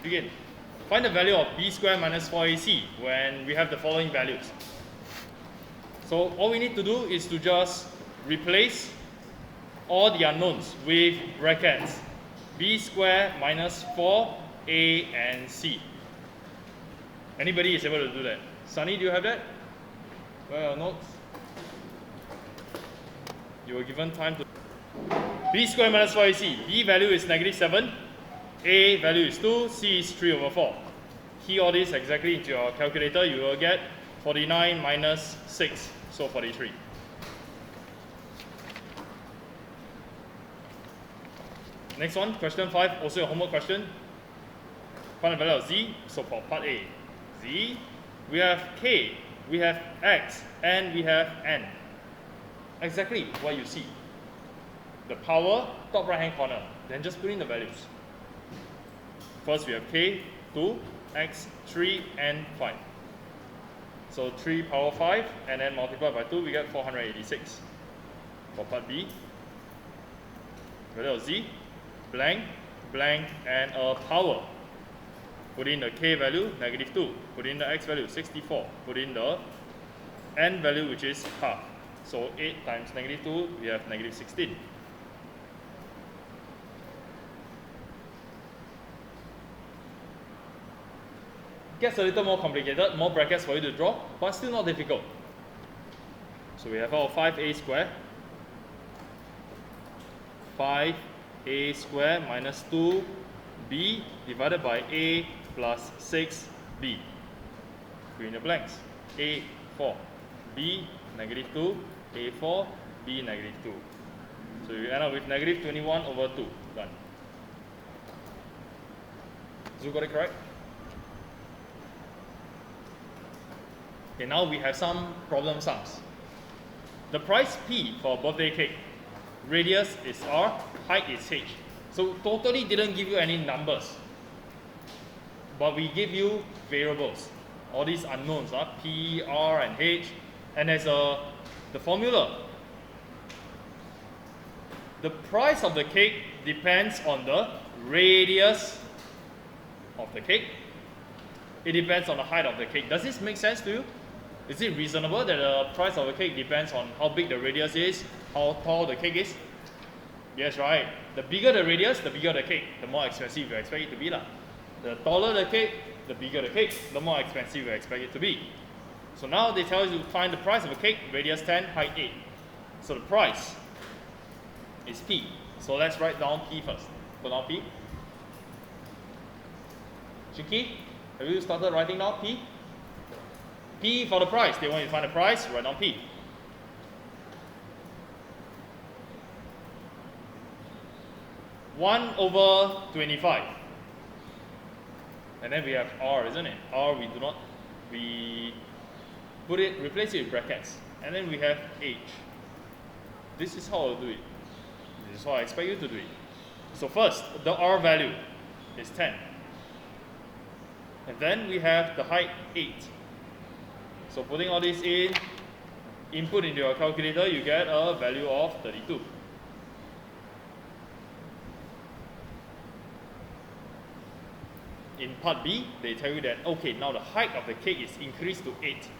Begin. Find the value of b squared minus 4ac when we have the following values. So all we need to do is to just replace all the unknowns with brackets. B squared minus 4a and c. Anybody is able to do that? Sunny, do you have that? Where are your notes? You were given time to. B squared minus 4ac. B value is -7. A value is 2. C is 3/4. Key all this exactly into your calculator. You will get 49 minus 6. So 43. Next one, question 5, also a homework question. Find the value of z. So for part A, z, we have k, we have x, and we have n. Exactly what you see. The power, top right hand corner. Then just put in the values. First we have k, 2, x, 3, and 5. So 3 power 5, and then multiplied by 2, we get 486. For part B, value of z, blank, blank, and a power. Put in the k value, -2. Put in the x value, 64. Put in the n value, which is half. So 8 times -2, we have -16. Gets a little more complicated, more brackets for you to draw, but still not difficult. So we have our 5a squared. 5a squared minus 2b divided by a plus 6b. Fill in the blanks. A 4, b -2, a 4, b -2. So you end up with -21/2. Done. Zoo got it correct? Okay, now we have some problem sums. The price P for a birthday cake, radius is R, height is H. So totally didn't give you any numbers, but we give you variables, all these unknowns, P, R, and H, and there's the formula. The price of the cake depends on the radius of the cake. It depends on the height of the cake. Does this make sense to you? Is it reasonable that the price of a cake depends on how big the radius is, how tall the cake is? Yes, right. The bigger the radius, the bigger the cake, the more expensive you expect it to be. The taller the cake, the bigger the cake, the more expensive you expect it to be. So now they tell you to find the price of a cake, radius 10, height 8. So the price is P. So let's write down P first. Put down P. Shinki, have you started writing down P? P for the price. They want you to find the price, write down P. One over 25. And then we have R, isn't it? R we replace it with brackets. And then we have H. This is how I'll do it. This is how I expect you to do it. So first, the R value is 10. And then we have the height 8. So putting all this in, input into your calculator, you get a value of 32. In part B, they tell you that, okay, now the height of the cake is increased to 8.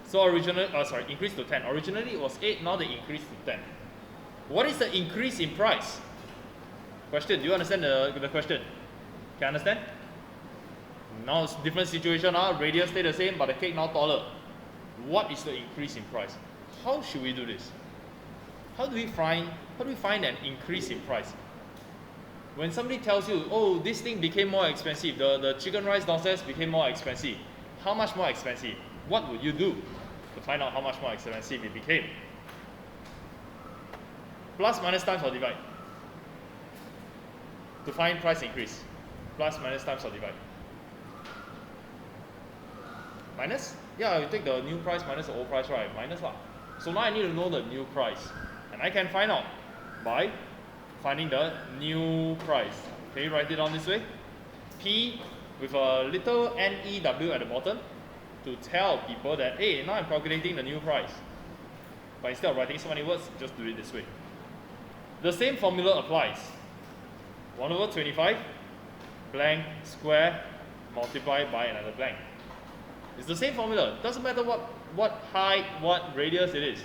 So increased to 10. Originally it was 8, now they increased to 10. What is the increase in price? Question, do you understand the question? Can you understand? Now it's different situation, radius stay the same, but the cake now taller. What is the increase in price? How should we do this? How do we find an increase in price? When somebody tells you, oh, this thing became more expensive, the chicken rice downstairs became more expensive. How much more expensive? What would you do to find out how much more expensive it became? Plus, minus, times, or divide? To find price increase. Plus, minus, times, or divide? Minus? Yeah, you take the new price minus the old price, right? Minus lah. So now I need to know the new price. And I can find out by finding the new price. Can you write it down this way? P with a little NEW at the bottom to tell people that, hey, now I'm calculating the new price. But instead of writing so many words, just do it this way. The same formula applies. 1 over 25 blank square multiplied by another blank. It's the same formula. Doesn't matter what height, what radius it is.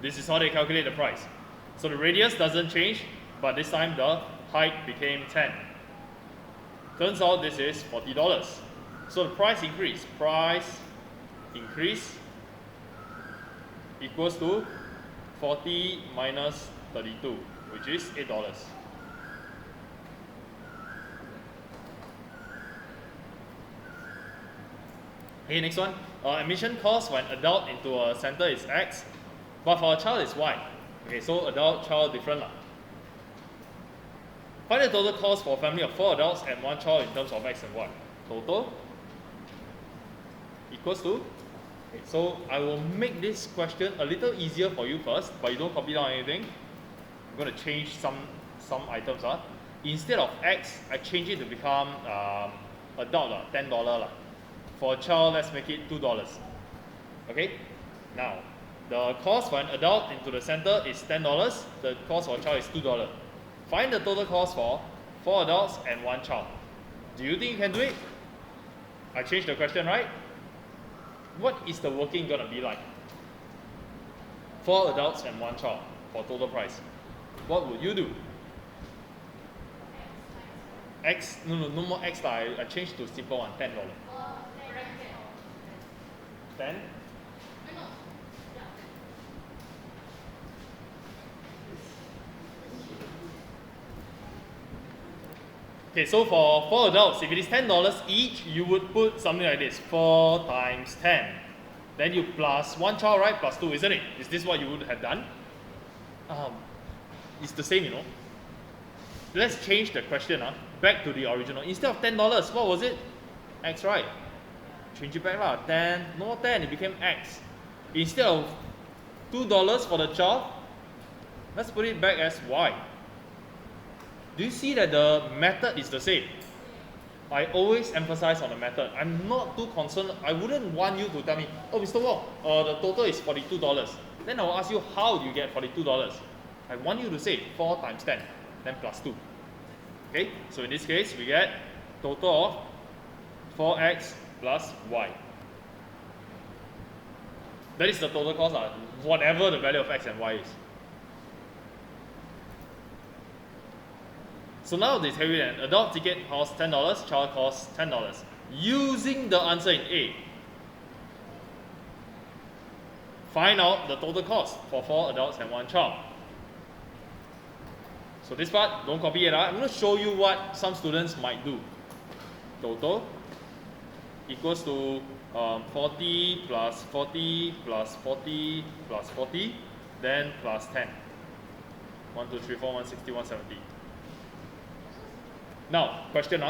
This is how they calculate the price. So the radius doesn't change, but this time the height became 10. Turns out this is $40. So the price increase. Price increase equals to 40 minus 32, which is $8. Okay, next one. Admission cost for an adult into a center is X, but for a child is Y. Okay, so adult, child, different lah. Find the total cost for a family of 4 adults and 1 child in terms of X and Y. Total equals to. Okay, so I will make this question a little easier for you first, but you don't copy down anything. I'm going to change some items. Instead of X, I change it to become adult, $10 lah. For a child, let's make it $2. Okay? Now, the cost for an adult into the center is $10. The cost for a child is $2. Find the total cost for 4 adults and 1 child. Do you think you can do it? I changed the question, right? What is the working going to be like? 4 adults and 1 child for total price. What would you do? X, no more X lah. I changed to simple one, $10. 10? Okay, so for 4 adults, if it is $10 each, you would put something like this, 4 times 10. Then you plus 1 child, right? Plus 2, isn't it? Is this what you would have done? It's the same, you know. Let's change the question back to the original. Instead of $10, what was it? X, right? Change it back lah. 10, no more 10, it became X. Instead of $2 for the child, let's put it back as Y. Do you see that the method is the same? I always emphasize on the method. I'm not too concerned. I wouldn't want you to tell me, oh, Mr. Wong, the total is $42. Then I will ask you, how do you get $42? I want you to say 4 times 10, then plus 2. Okay, so in this case, we get total of 4x plus y. That is the total cost, whatever the value of x and y is. So now they tell you that adult ticket costs $10, child costs $10. Using the answer in A, find out the total cost for 4 adults and 1 child. So this part, don't copy it. I'm going to show you what some students might do. Total equals to 40 plus 40 plus 40 plus 40, then plus 10. 1, 2, 3, 4, 160, 170. Now, question,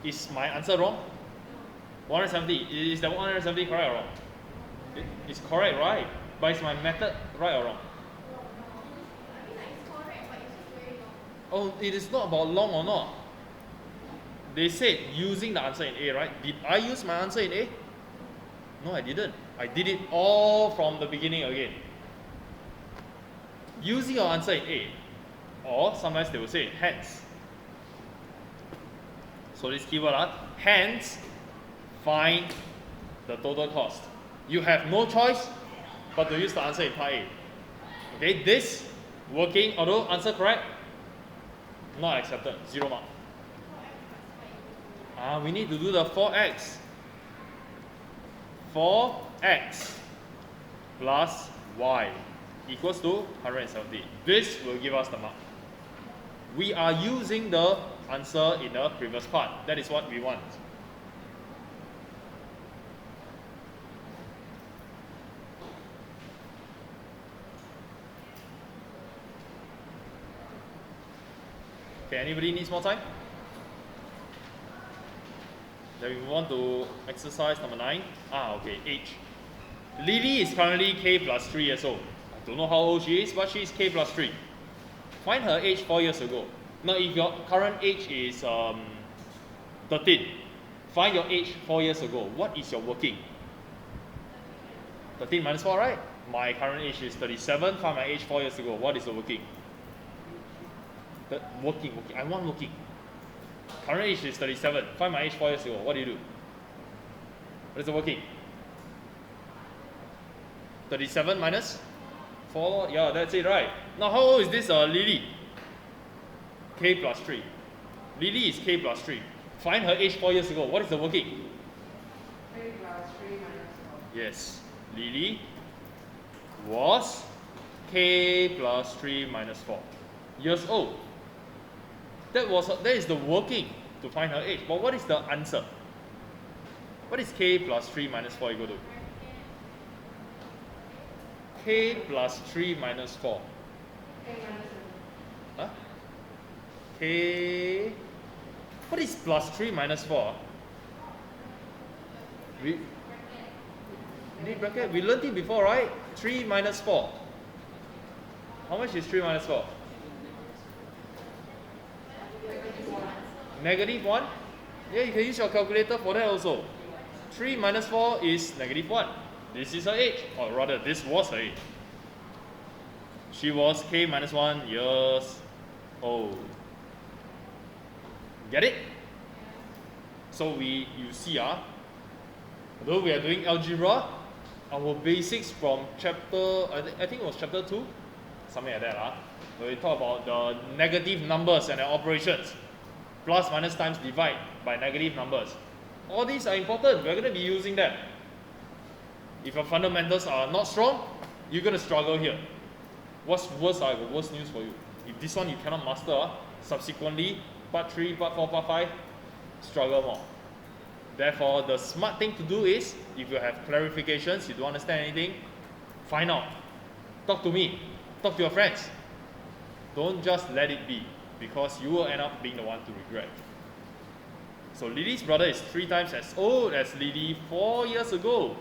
is my answer wrong? 170. Is the 170 correct or wrong? It's correct, right? But is my method right or wrong? Oh, it is not about long or not. They said using the answer in A, right? Did I use my answer in A? No, I didn't. I did it all from the beginning again. Using your answer in A, or sometimes they will say hence. So this keyword, hence, find the total cost. You have no choice but to use the answer in part A. Okay, this working, although answer correct, not accepted, 0 mark. We need to do the 4x. 4x plus y equals to 170. This will give us the mark. We are using the answer in the previous part. That is what we want. Okay, anybody needs more time? Then we move on to exercise number 9. Okay, age. Lily is currently K plus 3 years old. I don't know how old she is, but she is K plus 3. Find her age 4 years ago. Now, if your current age is 13, find your age 4 years ago. What is your working? 13 minus 4, right? My current age is 37. Find my age 4 years ago. What is the working? Working. I want working. Current age is 37. Find my age 4 years ago. What do you do? What is the working? 37 minus 4. Yeah, that's it, right? Now, how old is this Lily? K plus 3. Lily is K plus 3. Find her age 4 years ago. What is the working? K plus 3 minus 4. Yes. Lily was K plus 3 minus 4 years old. That is the working to find her age. But what is the answer? What is K plus 3 minus 4 equal to? K plus 3 minus 4. K minus 7. Huh? K. What is plus 3 minus 4? We need bracket. We learned it before, right? 3 minus 4. How much is 3 minus 4? Negative 1? Yeah, you can use your calculator for that also. 3 minus 4 is negative 1. This is her age, or rather, this was her age. She was K minus 1 years old. Get it? So you see, although we are doing algebra, our basics from chapter, I think it was chapter 2, something like that, where we talk about the negative numbers and their operations. Plus, minus, times, divide by negative numbers. All these are important. We're going to be using them. If your fundamentals are not strong, you're going to struggle here. What's worse? I have worse news for you. If this one you cannot master, subsequently, part 3, part 4, part 5, struggle more. Therefore, the smart thing to do is, if you have clarifications, you don't understand anything, find out. Talk to me. Talk to your friends. Don't just let it be, because you will end up being the one to regret. So Lily's brother is 3 times as old as Lily 4 years ago.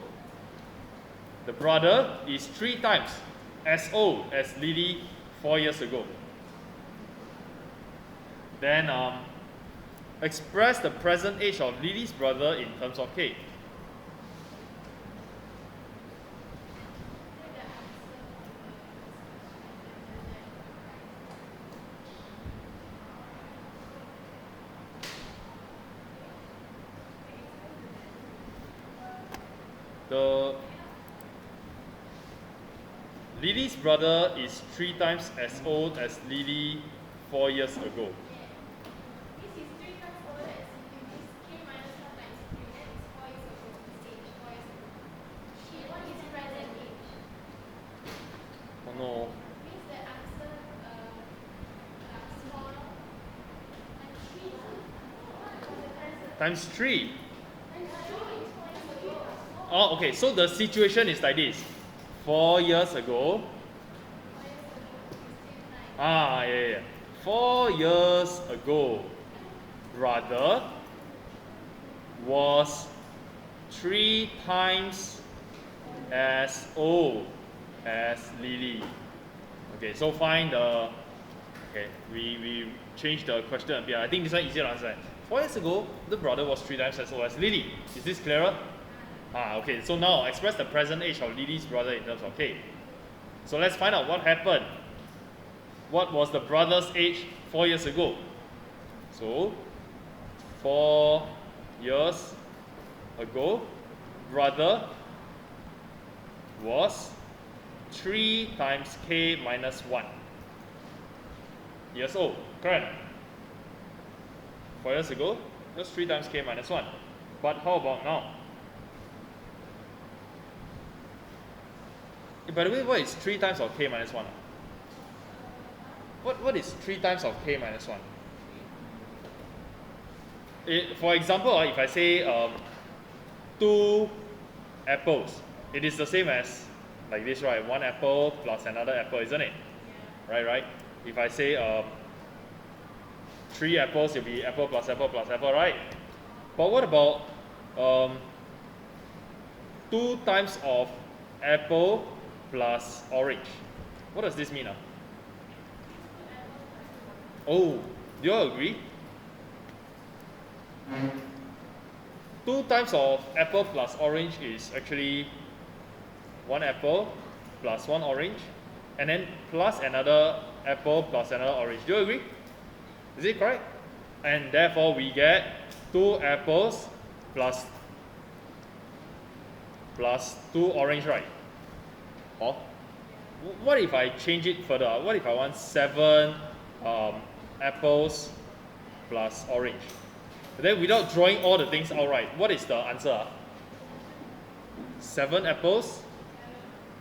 The brother is 3 times as old as Lily 4 years ago. Then express the present age of Lily's brother in terms of K. Lily's brother is 3 times as old as Lily 4 years ago. This is 3 times older as Lily's K minus 1 times 3. That is 4 years ago. His age, 4 years ago. She, what is present age? Oh no. Means the answer smaller than 3. Times 3. And 2 is 4 years ago. Oh, okay. So the situation is like this. 4 years ago. 4 years ago, Yeah. 4 years ago, brother was 3 times as old as Lily. Okay, so find the. Okay, we changed the question a bit. I think this one easier to answer. 4 years ago, the brother was 3 times as old as Lily. Is this clearer? Okay, so now express the present age of Lily's brother in terms of K. So let's find out what happened. What was the brother's age 4 years ago? So, 4 years ago, brother was 3 times K minus 1 years old. Correct? 4 years ago, it was 3 times K minus 1. But how about now? By the way, what is 3 times of K minus 1? What is 3 times of K minus 1? For example, if I say 2 apples, it is the same as like this, right? 1 apple plus another apple, isn't it? Right? If I say 3 apples, it will be apple plus apple plus apple, right? But what about 2 times of apple plus orange? What does this mean? Oh, do you all agree? 2 times of apple plus orange is actually 1 apple plus 1 orange, and then plus another apple plus another orange. Do you agree? Is it correct? And therefore we get 2 apples plus 2 orange, right? Or what if I change it further? What if I want 7 apples plus orange? Then without drawing all the things outright, what is the answer? 7 apples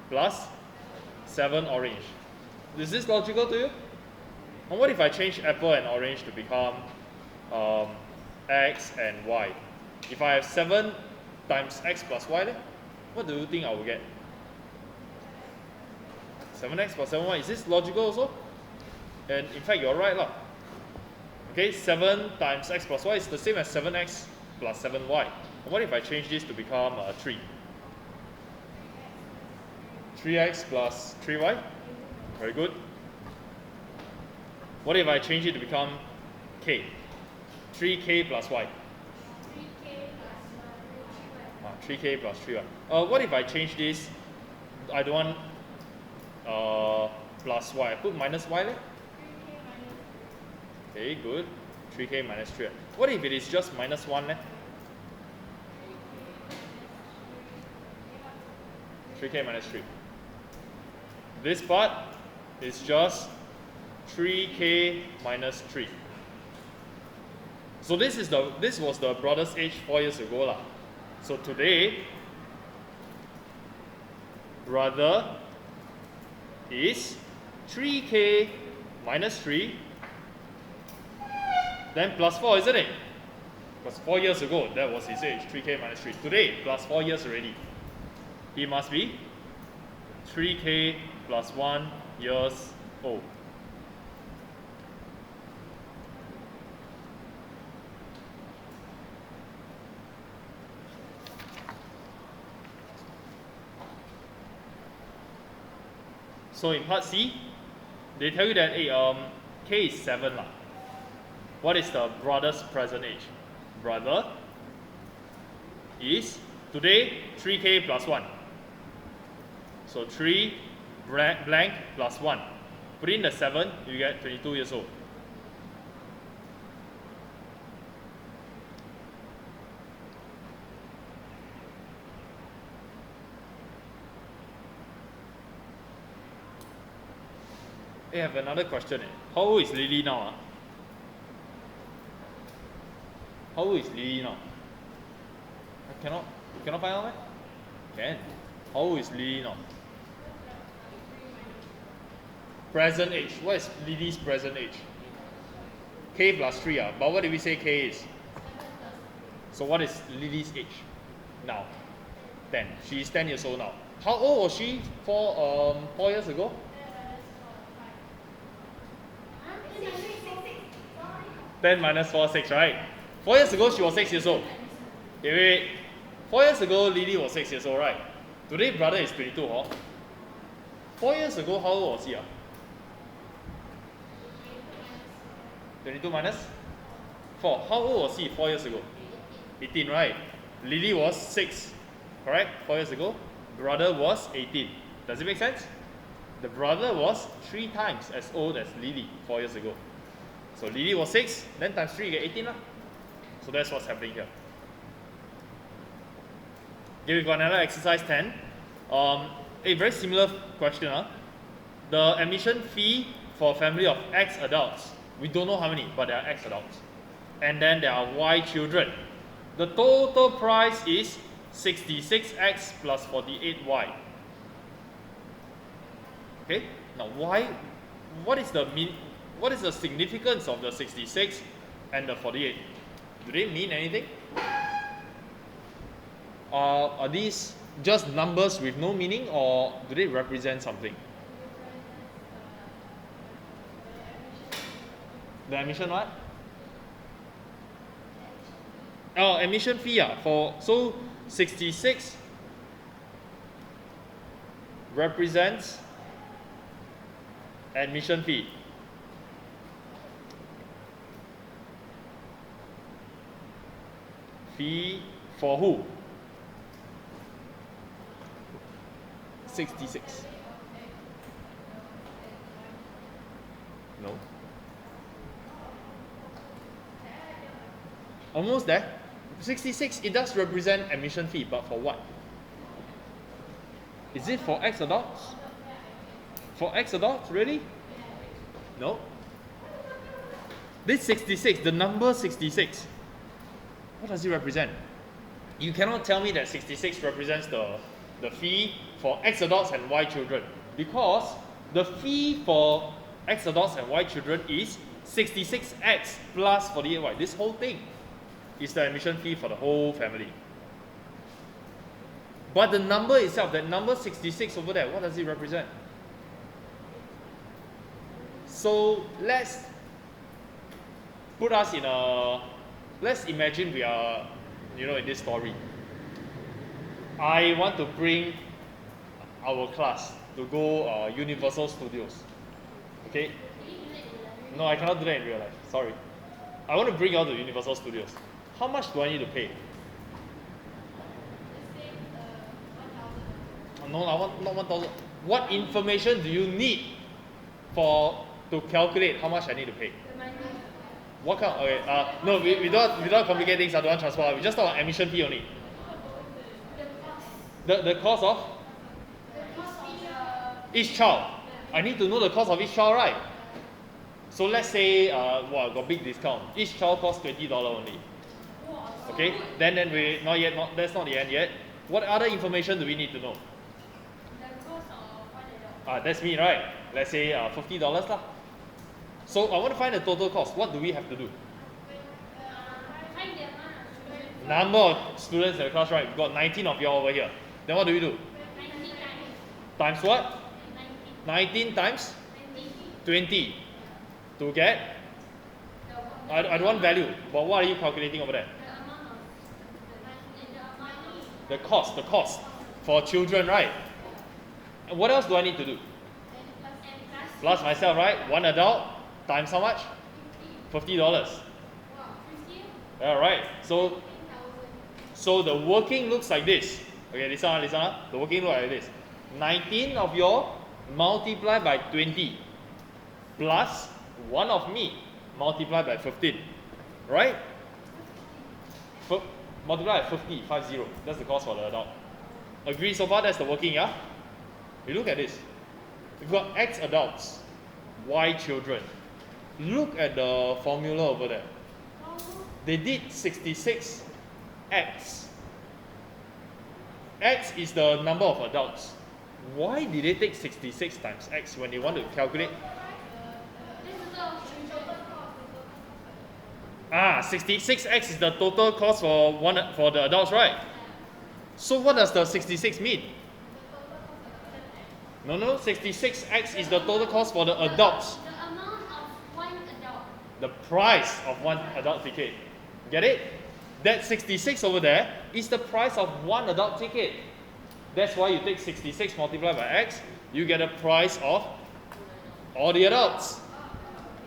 plus 7 orange. Is this logical to you? And what if I change apple and orange to become x and y? If I have 7 times x plus y, then what do you think I will get? 7x plus 7y. Is this logical also? And in fact, you're right, lah. Okay, 7 times x plus y is the same as 7x plus 7y. And what if I change this to become 3? 3x plus 3y? Very good. What if I change it to become k? 3k plus y. 3k plus 3y. What if I change this? I don't want plus y. I put minus y there. Okay, good. 3k minus 3. What if it is just minus 1 then? 3k minus 3. This part is just 3k minus 3. So this was the brother's age 4 years ago lah. So today, brother is 3k minus 3, then plus 4, isn't it? Because 4 years ago, that was his age, 3k minus 3. Today, plus 4 years already. He must be 3k plus 1 years old. So in part C, they tell you that k is 7 lah. What is the brother's present age? Brother is today 3k plus 1. So 3 blank plus 1. Put in the 7, you get 22 years old. I have another question. How old is Lily now? How old is Lily now? You cannot find out, man? Can. How old is Lily now? Present age. What is Lily's present age? K plus 3. But what did we say K is? So what is Lily's age now? 10. She is 10 years old now. How old was she 4 years ago? 10 minus 4, 6, right? 4 years ago, she was 6 years old. Okay, wait. 4 years ago, Lily was 6 years old, right? Today, brother is 22, huh? 4 years ago, how old was he? 22 minus 4. How old was he 4 years ago? 18, right? Lily was 6, correct? 4 years ago. Brother was 18. Does it make sense? The brother was 3 times as old as Lily 4 years ago. So Lily was 6, then times 3 you get 18 lah. So that's what's happening here. Okay, we've got another exercise 10. A very similar question. The admission fee for a family of X adults. We don't know how many, but there are X adults. And then there are Y children. The total price is 66X plus 48Y. Okay, now what is the significance of the 66 and the 48? Do they mean anything? Are these just numbers with no meaning, or do they represent something? The admission what? Oh, admission fee. So 66 represents admission fee. Fee for who? 66. No. Almost there. 66, it does represent admission fee, but for what? Is it for X adults? For X adults, really? No. This 66, the number 66, what does it represent? You cannot tell me that 66 represents the fee for X adults and Y children, because the fee for X adults and Y children is 66X plus 48Y. This whole thing is the admission fee for the whole family. But the number itself, that number 66 over there, what does it represent? So let's put us in a, let's imagine we are, in this story. I want to bring our class to go Universal Studios. Okay? No, I cannot do that in real life. Sorry. I want to bring you all to Universal Studios. How much do I need to pay? No, I want not 1,000. What information do you need to calculate how much I need to pay? What kind? Okay. No, we don't complicate things. I don't want transport. We just talk about admission fee only. The cost of each child. I need to know the cost of each child, right? So let's say, got big discount. Each child costs $20 only. Okay. Then we that's not the end yet. What other information do we need to know? That's me, right? Let's say $50 lah. So I want to find the total cost. What do we have to do? Number of students in the class, right? We've got 19 of you all over here. Then what do we do? Times what? 19 times 20 to get? I don't want value, but what are you calculating over there? The cost for children, right? And what else do I need to do? Plus myself, right? One adult times how much? $50. Alright, so the working looks like this. Okay, listen. The working looks like this. 19 of you multiplied by 20 plus 1 of me multiplied by 15. Right? Multiply by 50. That's the cost for the adult. Agree so far? That's the working, yeah? You look at this. We've got X adults, Y children. Look at the formula over there. They did 66X. X is the number of adults. Why did they take 66 times X when they want to calculate? 66X is the total cost for the adults, right? So what does the 66 mean? No, 66X is the total cost for the adults. The amount of one adult. The price of one adult ticket. Get it? That 66 over there is the price of one adult ticket. That's why you take 66 multiplied by X, you get a price of all the adults.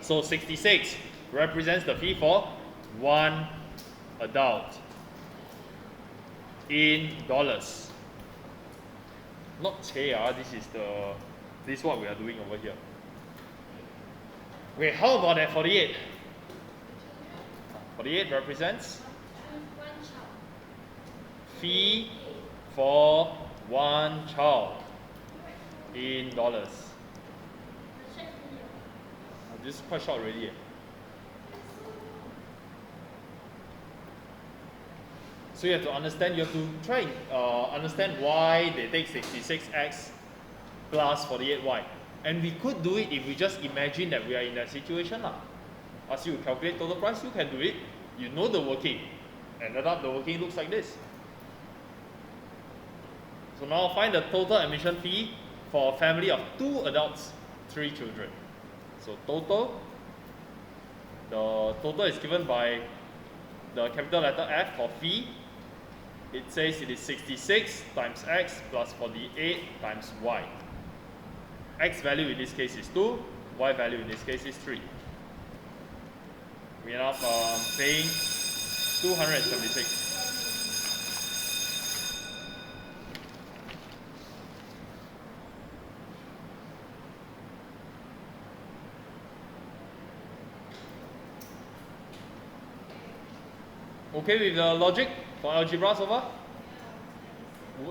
So 66 represents the fee for one adult in dollars. Not che, this is what we are doing over here. Wait, how about that 48? 48 represents One child. fee for one child in dollars. This is quite short already. So you have to understand, you have to try and understand why they take 66X plus 48Y. And we could do it if we just imagine that we are in that situation. Ask you to calculate total price, you can do it. You know the working. And the working looks like this. So now find the total admission fee for a family of 2 adults, 3 children. So the total is given by the capital letter F for fee. It says it is 66 times X plus 48 times Y. X value in this case is 2, Y value in this case is 3. We end up paying 276. Okay with the logic for algebra so far?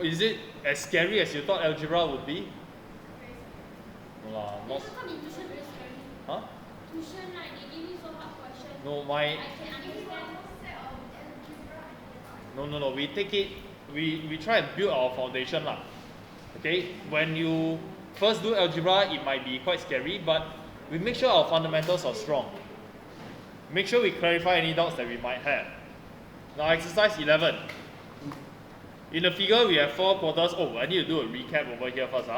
Is it as scary as you thought algebra would be? No lah, not. Huh? No, my. No. We take it. We try and build our foundation lah. Okay. When you first do algebra, it might be quite scary, but we make sure our fundamentals are strong. Make sure we clarify any doubts that we might have. Now, exercise 11. In the figure, we have 4 quarters. Oh, I need to do a recap over here first.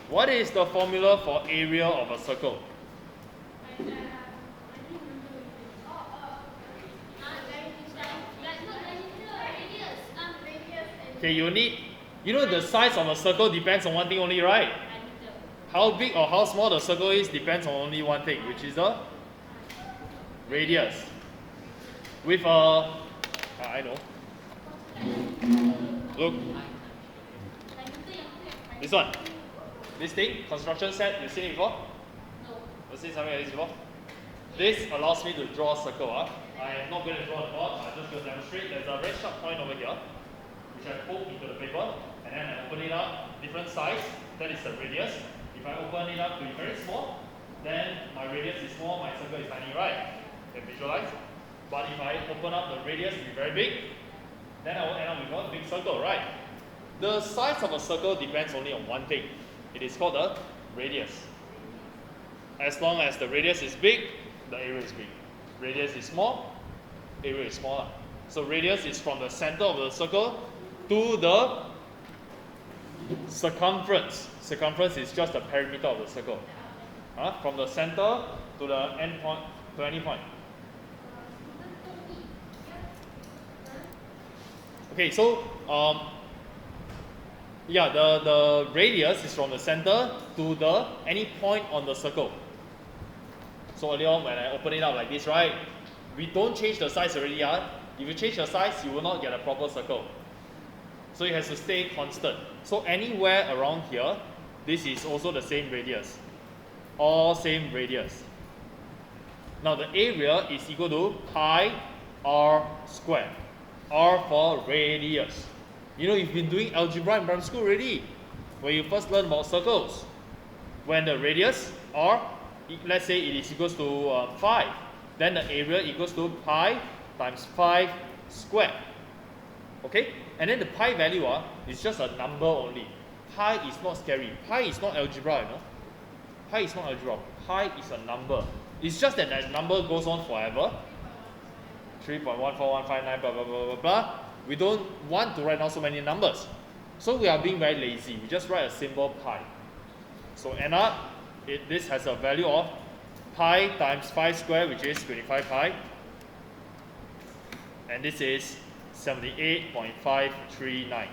What is the formula for area of a circle? Okay, you need, the size of a circle depends on one thing only, right? How big or how small the circle is depends on only one thing, which is the radius. With a, I know. Look. This one. This thing, construction set, you seen it before? No. You seen something like this before? This allows me to draw a circle. I am not going to draw the board, I'm just going to demonstrate. There's a very sharp point over here, which I poke into the paper, and then I open it up, different size, that is the radius. If I open it up to be very small, then my radius is small, my circle is tiny, right? You can visualize. But if I open up the radius to be very big, then I will end up with a big circle, right? The size of a circle depends only on one thing. It is called the radius. As long as the radius is big, the area is big. Radius is small, area is smaller. So radius is from the center of the circle to the circumference. Circumference is just the perimeter of the circle. From the center to the end point, to any point. Okay, so the radius is from the center to the any point on the circle. So earlier on when I open it up like this, right? We don't change the size already. If you change the size, you will not get a proper circle. So it has to stay constant. So anywhere around here, this is also the same radius. All same radius. Now the area is equal to pi r squared. R for radius. You've been doing algebra in primary school already, when you first learn about circles. When the radius, r, let's say it is equals to 5, then the area equals to pi times 5 squared. Okay? And then the pi value is just a number only. Pi is not scary. Pi is not algebra, Pi is not algebra. Pi is a number. It's just that that number goes on forever. 3.14159 blah blah blah blah blah. We don't want to write down so many numbers. So we are being very lazy. We just write a symbol pi. So end up, this has a value of pi times 5 squared, which is 25 pi. And this is 78.539.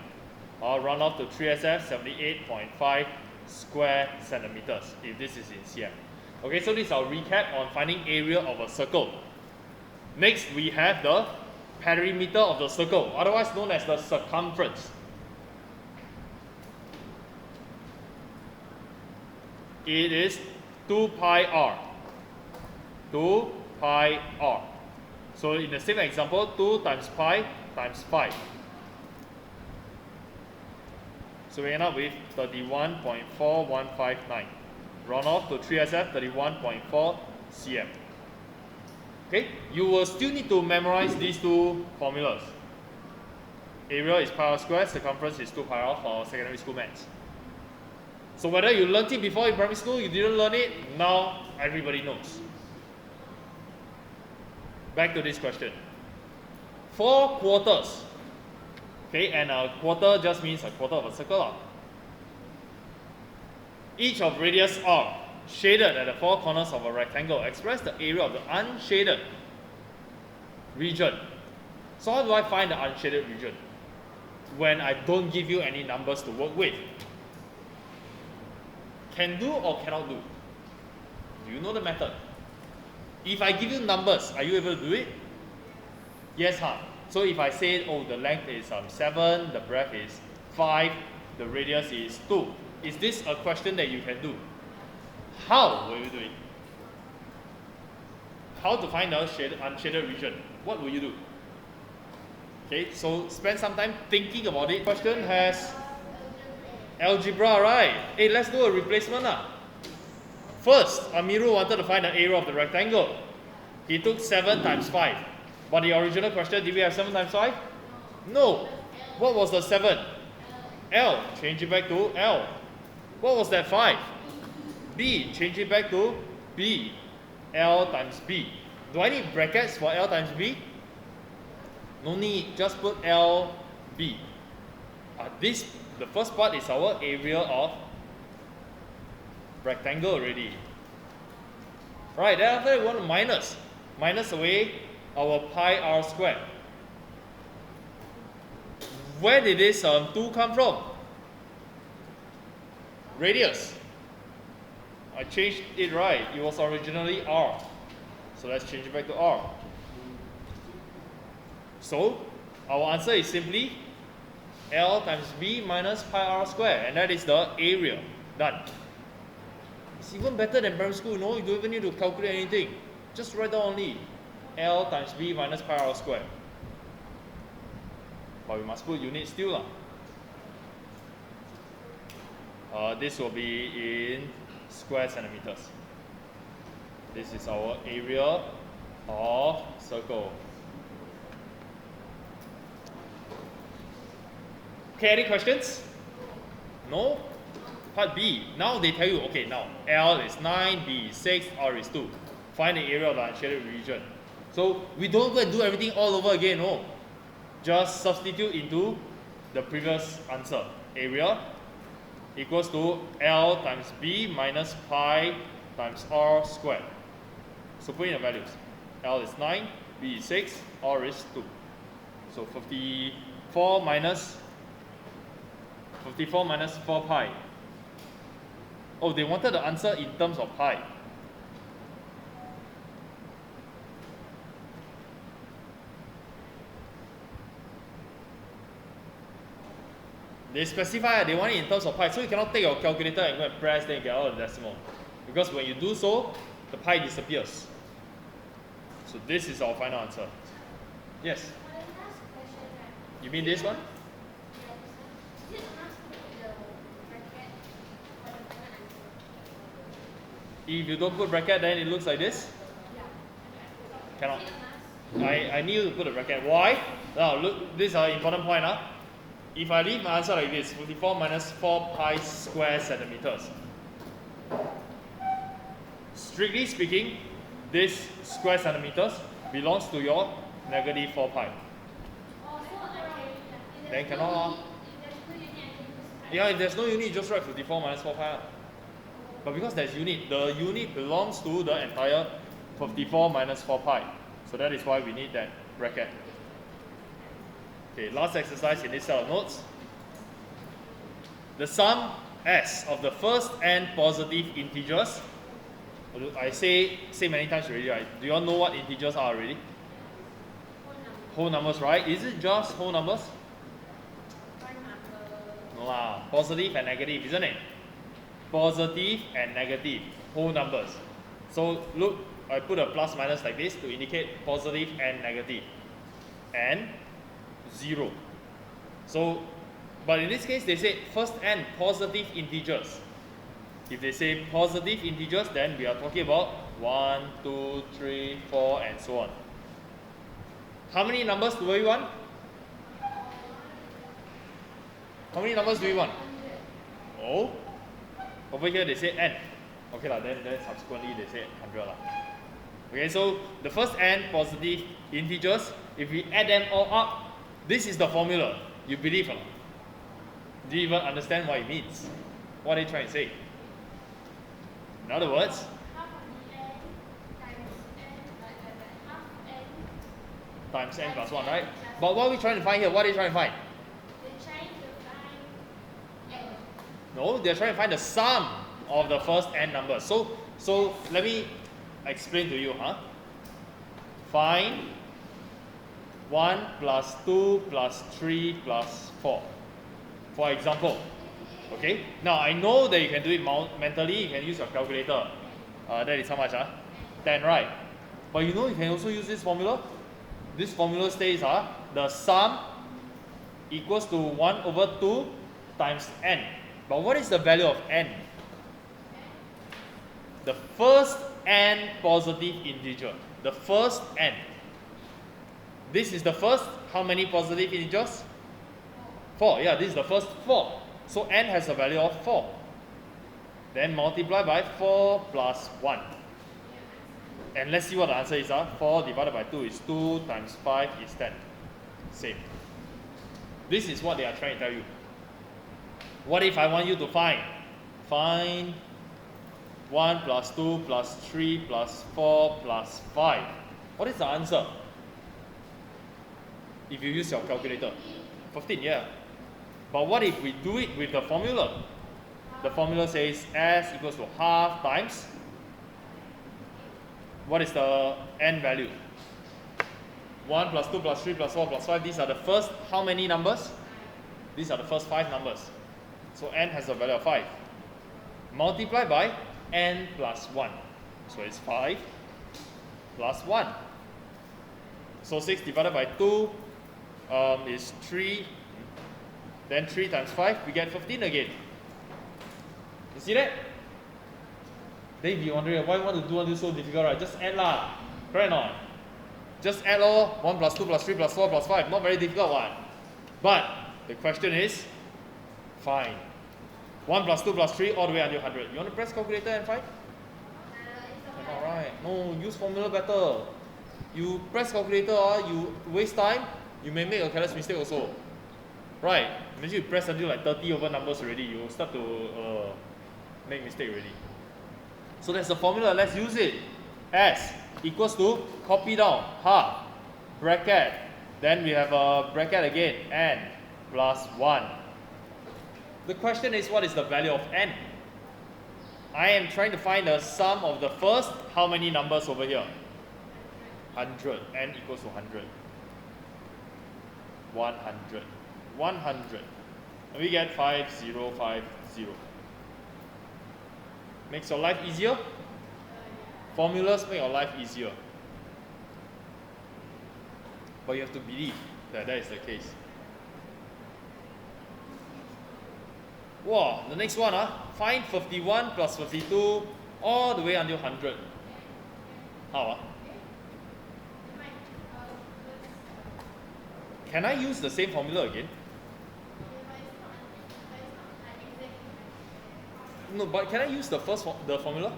I'll round off to 3SF, 78.5 square centimeters, if this is in cm. Okay, so this is our recap on finding area of a circle. Next, we have the perimeter of the circle, otherwise known as the circumference. It is 2 pi r. 2 pi r. So in the same example, 2 times pi times 5. So we end up with 31.4159. Round off to 3SF, 31.4 cm. Okay, you will still need to memorize these two formulas. Area is pi r squared, circumference is 2 pi r for secondary school maths. So whether you learned it before in primary school, you didn't learn it, now everybody knows. Back to this question. 4 quarters. Okay, and a quarter just means a quarter of a circle. Each of radius r shaded at the 4 corners of a rectangle express the area of the unshaded region. So how do I find the unshaded region? When I don't give you any numbers to work with. Can do or cannot do? Do you know the method? If I give you numbers, are you able to do it? Yes, So if I say, the length is 7, the breadth is 5, the radius is 2. Is this a question that you can do? How will you do it? How to find the unshaded region? What will you do? Okay, so spend some time thinking about it. Question has algebra, right? Hey, let's do a replacement. First, Amiru wanted to find the area of the rectangle. He took 7 times 5. But the original question, did we have 7 times 5? No. What was the 7? L. Change it back to L. What was that 5? B. Change it back to B. L times B. Do I need brackets for L times B? No need, just put L, B. The first part is our area of rectangle already. Right, then after that we want to minus away our pi r squared. Where did this 2 come from? Radius. I changed it right, it was originally r. So let's change it back to r. So our answer is simply L times B minus pi r squared, and that is the area. Done. It's even better than primary school, no? You don't even need to calculate anything. Just write down only L times B minus pi r squared. But we must put units still. This will be in square centimeters. This is our area of circle. Okay, any questions? No? Part B. Now they tell you, okay, now L is 9, B is 6, R is 2. Find the area of the unshaded region. So we don't go and do everything all over again, no. Just substitute into the previous answer. Area equals to L times B minus pi times R squared. So put in the values. L is 9, B is 6, R is 2. So 54 minus 4 pi. Oh, they wanted the answer in terms of pi. They specify they want it in terms of pi, so you cannot take your calculator and go and press, then you get out the decimal. Because when you do so, the pi disappears. So this is our final answer. Yes? You mean this one? If you don't put bracket, then it looks like this? Cannot. I need you to put a bracket. Why? Now look, this is an important point. If I leave my answer like this, 54 minus 4 pi square centimeters. Strictly speaking, this square centimeters belongs to your negative 4 pi. Then cannot. Yeah, if there's no unit, just write 54 minus 4 pi. But because there's unit, the unit belongs to the entire 54 minus 4 pi. So that is why we need that bracket. Okay, last exercise in this set of notes. The sum S of the first n positive integers. I say many times already, right? Do you all know what integers are already? Whole numbers, right? Is it just whole numbers? No lah, positive and negative, isn't it? Positive and negative, whole numbers. So look, I put a plus minus like this to indicate positive and negative. And 0. So, but in this case, they say first n positive integers. If they say positive integers, then we are talking about 1, 2, 3, 4, and so on. How many numbers do we want? How many numbers do we want? Oh, over here they say n. Okay lah, then subsequently they say 100 lah. Okay, so the first n positive integers, if we add them all up, this is the formula. You believe or not? Do you even understand what it means? What are they trying to say? In other words, times n plus 1, right? But what are we trying to find here? What are they trying to find? No, they're trying to find the sum of the first n numbers. So let me explain to you. Find 1 plus 2 plus 3 plus 4. For example. Okay? Now I know that you can do it mentally, you can use your calculator. That is how much? 10, right? But you know you can also use this formula. This formula stays the sum equals to 1 over 2 times n. But what is the value of n? The first n positive integer. The first n. This is the first, how many positive integers? 4. Yeah, this is the first 4. So n has a value of 4. Then multiply by 4 plus 1. And let's see what the answer is. 4 divided by 2 is 2 times 5 is 10. Same. This is what they are trying to tell you. What if I want you to find 1 plus 2 plus 3 plus 4 plus 5. What is the answer? If you use your calculator. 15, yeah. But what if we do it with the formula? The formula says S equals to half times. What is the n value? 1 plus 2 plus 3 plus 4 plus 5. These are the first how many numbers? These are the first 5 numbers. So n has a value of 5. Multiply by n plus 1. So it's 5 plus 1. So 6 divided by 2 is 3. Then 3 times 5, we get 15 again. You see that? Then you'll be wondering, why you want to do this so difficult, right? Just add lah. Correct or not? Just add all 1 plus 2 plus 3 plus 4 plus 5. Not very difficult one. But the question is, find 1 plus 2 plus 3 all the way until 100. You want to press calculator and find? Alright. No, use formula better. You press calculator, you waste time, you may make a careless mistake also. Right? Imagine you press until like 30 over numbers already, you start to make mistake already. So that's the formula, let's use it. S equals to, copy down, half, bracket, then we have a bracket again, n plus 1. The question is, what is the value of n? I am trying to find the sum of the first, how many numbers over here? 100, n equals to 100. 100. 100. And we get 5050. Makes your life easier? Formulas make your life easier. But you have to believe that that is the case. Wow, the next one, find 51 plus 52 all the way until 100. How? Can I use the same formula again? No, but can I use the formula?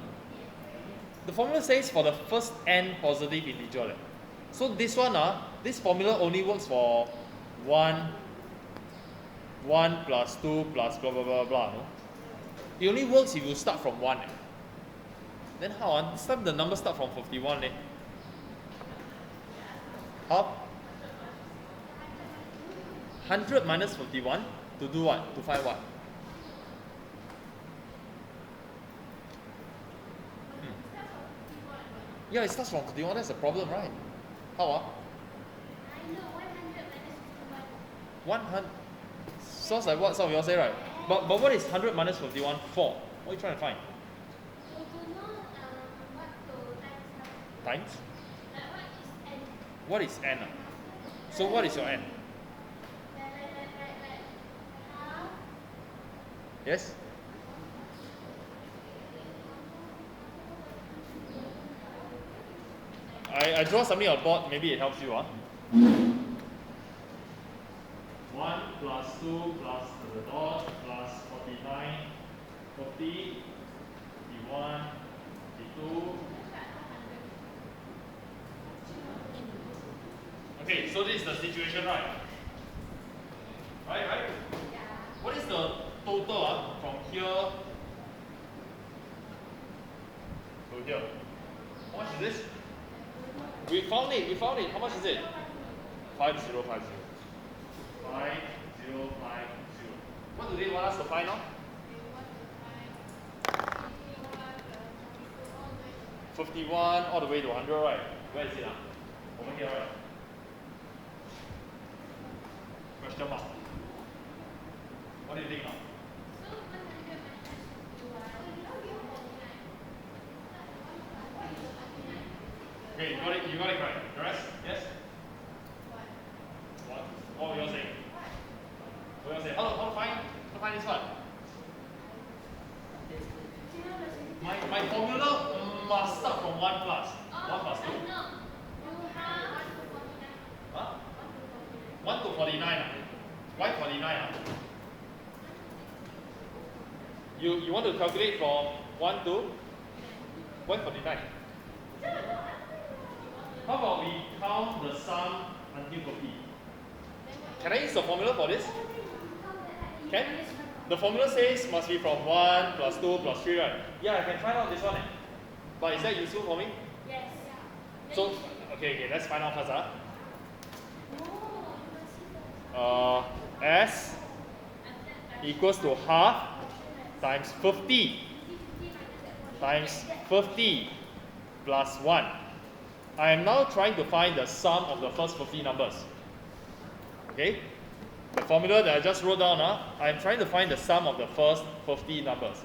The formula says for the first n positive integer. So this one, this formula only works for 1 plus 2 plus blah blah blah blah. No? It only works if you start from 1. Then how? This time the number start from 51. How? 100 minus 51 to do what? To find what? Yeah, it starts from 51. That's the problem, right? How? I know 100 minus 100. Sounds like what some of you all say, right? But what is 100 minus 51 for? What are you trying to find? So to know what to times. Times? Like what is n? What is n? So what is your n? Half. Yes? I draw something on board, maybe it helps you. 1 plus 2 plus the dot plus 49, 50, 51, 52. Okay, so this is the situation, right? Right? What is the total from here to here? How much is this? We found it. How much is it? 5050. 5050. What do they want us to find now? 51 all the way to 100, right? Where is it? Over here, right? Question mark. What do you think now? Okay, you got it correct. The rest? Yes? 1 1 to 49. Why 49? You want to calculate from 1 to why 49? How about we count the sum until 50? Can I use the formula for this? Can? The formula says must be from 1 plus 2 plus 3, right? Yeah, I can find out this one. But is that useful for me? Yes. So, okay, let's find out first. S equals to half times 50 times 50 plus 1. I am now trying to find the sum of the first 50 numbers. Okay? The formula that I just wrote down, I am trying to find the sum of the first 50 numbers.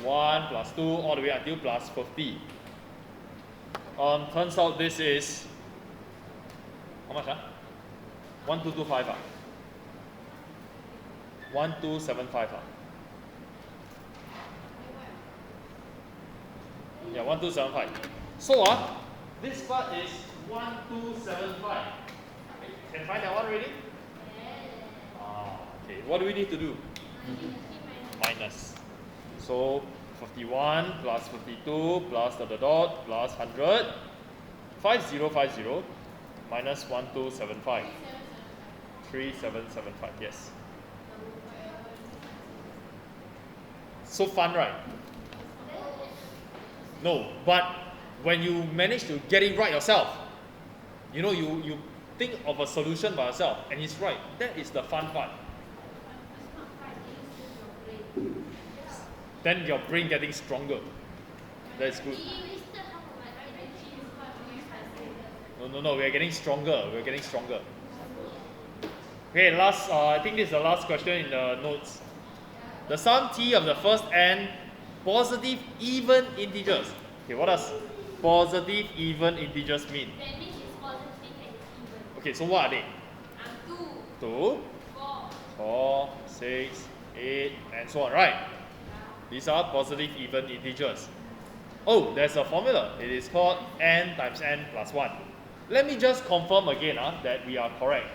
1 plus 2 all the way until plus 50. Turns out this is, how much? 1225. 1275. Yeah, 1275. So, this part is 1275. Can find that one already? Okay, what do we need to do? Minus. So 51 plus 52 plus dot plus 100. 5050 minus 1275. 3775, yes. So fun, right? No, but when you manage to get it right yourself, you know, you think of a solution by yourself and it's right. That is the fun part. Then your brain getting stronger. That's good. No, we are getting stronger. We're getting stronger. Okay, last, I think this is the last question in the notes. The sum t of the first n positive even integers. Okay, what does positive even integers mean? That means it's positive and even. Okay, so what are they? 2, 2, 4. 4, 6, 8, and so on, right? These are positive even integers. Oh, there's a formula. It is called n times n plus 1. Let me just confirm again that we are correct.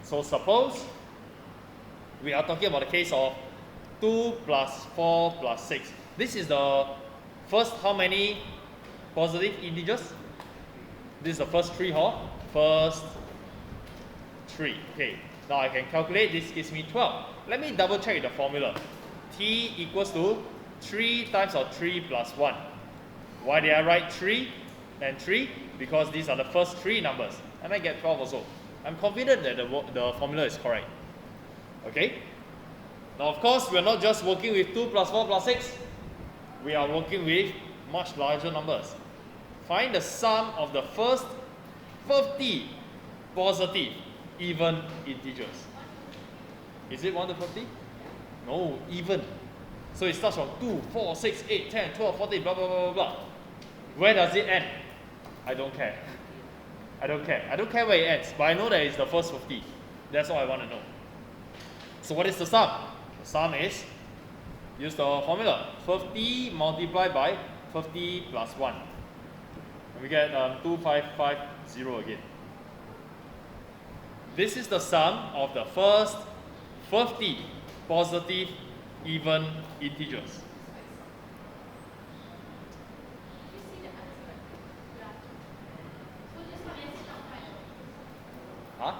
So suppose we are talking about the case of 2 plus 4 plus 6. This is the first how many positive integers? This is the first 3, First 3. Okay, now I can calculate. This gives me 12. Let me double check the formula. T equals to 3 times of 3 plus 1. Why did I write 3 and 3? Because these are the first 3 numbers. I might get 12 also. I'm confident that the formula is correct. Okay? Now, of course, we're not just working with 2 plus 4 plus 6. We are working with much larger numbers. Find the sum of the first 50 positive even integers. Is it 1 to 50? No, even. So it starts from 2, 4, 6, 8, 10, 12, 14, blah, blah, blah, blah, blah. Where does it end? I don't care. I don't care. I don't care where it ends, but I know that it's the first 50. That's all I want to know. So what is the sum? The sum is, use the formula, 50 multiplied by 50 plus 1. And we get 2550 again. This is the sum of the first 50 positive even integers. Huh?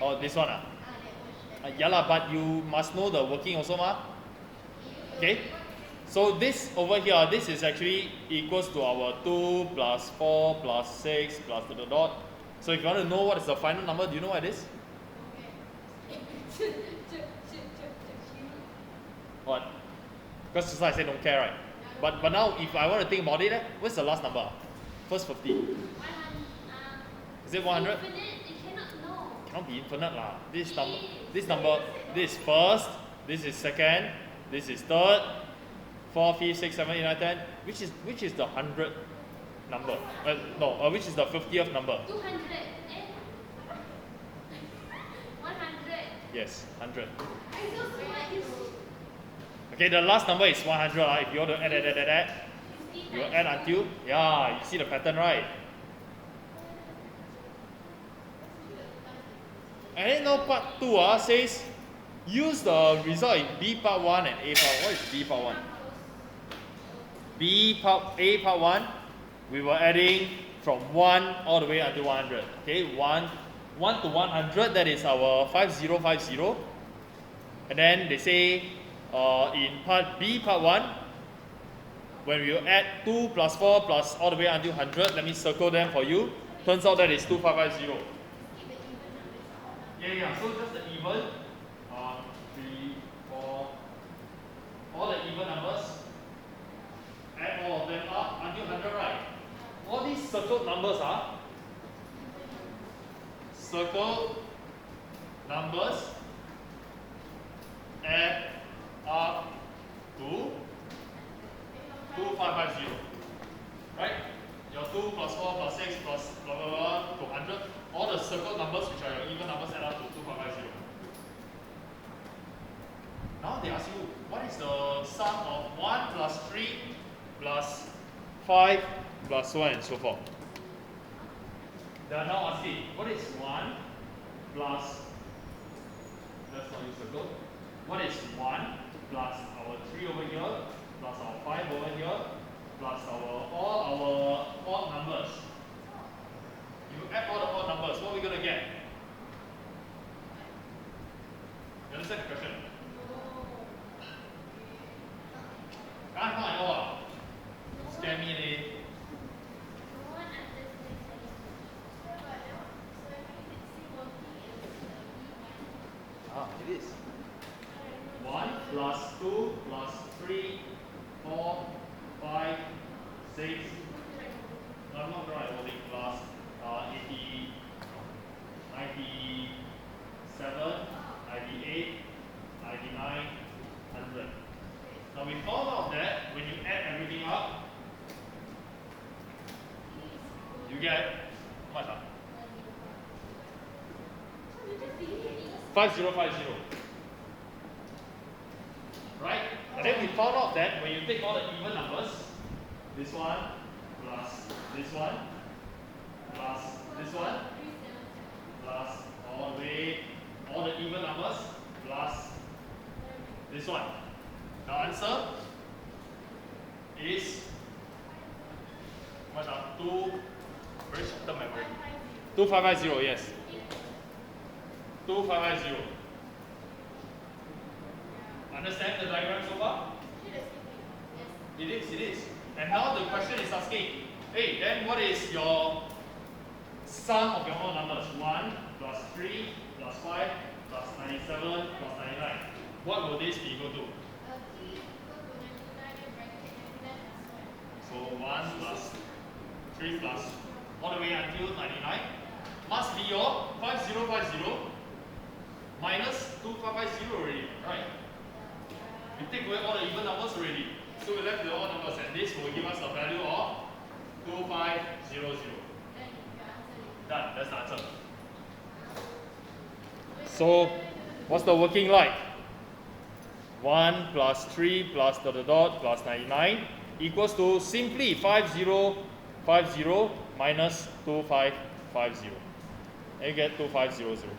Oh, this one yeah lah, but you must know the working also Okay? So this over here, this is actually equals to our 2 plus 4 plus 6 plus dot. So if you want to know what is the final number, do you know what it is? What? Because just like I said, don't care, right? But now, if I want to think about it, what's the last number? First 50. Is it 100? It cannot know. Cannot be infinite lah. This number, this is first, this is second, this is third, 4, 5, 6, 7, 8, 9, 10. Which is the 100th number? Which is the 50th number? 200. 100. Yes, 100. I so smart. Okay, the last number is 100. If you want to add, you will add until, yeah, you see the pattern, right? And then now part 2 says use the result in B part 1 and A part 1. What is B part 1? A part 1, we were adding from 1 all the way until 100. Okay, 1 to 100, that is our 5050. And then they say in part B part 1, when we add 2 plus 4 plus all the way until 100, let me circle them for you. Turns out that is 2550. Yeah, so just the even, 3, 4, all the even numbers, add all of them up until 100, right? All these circled numbers are circled numbers add up to 2550, right? Your 2 plus 4 plus 6 plus blah blah blah to 100. All the circled numbers, which are your even numbers, add up to 2550. Now they ask you, what is the sum of 1 plus 3 plus 5 plus so on and so forth? They are now asking, what is 1 plus, let's not use circle, what is 1 plus our 3 over here, plus our 5 over here, plus all our odd numbers. You add all the odd numbers, what are we going to get? You understand the question? I know. Scare me, eh? It is. 1 plus 2 plus 3, 4, 5, 6. I'm not right, holding plus 80, 97, 98, 99, 100. Now we found out that when you add everything up, you get how much? 5050. Right? And then we found out that when you take all the even numbers, this one plus this one plus this one plus all the way, all the even numbers plus this one. The answer is what are 2, very short term memory. 2550, yes. 2550. Understand the diagram so far? It is. And now the question is asking, hey, then what is your sum of your whole numbers? 1 plus 3 plus 5 plus 97 plus 99. What will this be equal to? So 1 plus 3 plus all the way until 99 must be your 5050 minus 2550 already, right? We take away all the even numbers already. So we left with all numbers, and this will give us a value of 2500. Done, that's the answer. So what's the working like? 1 plus 3 plus dot dot dot plus 99 equals to simply 5050 minus 2550. And you get 2500.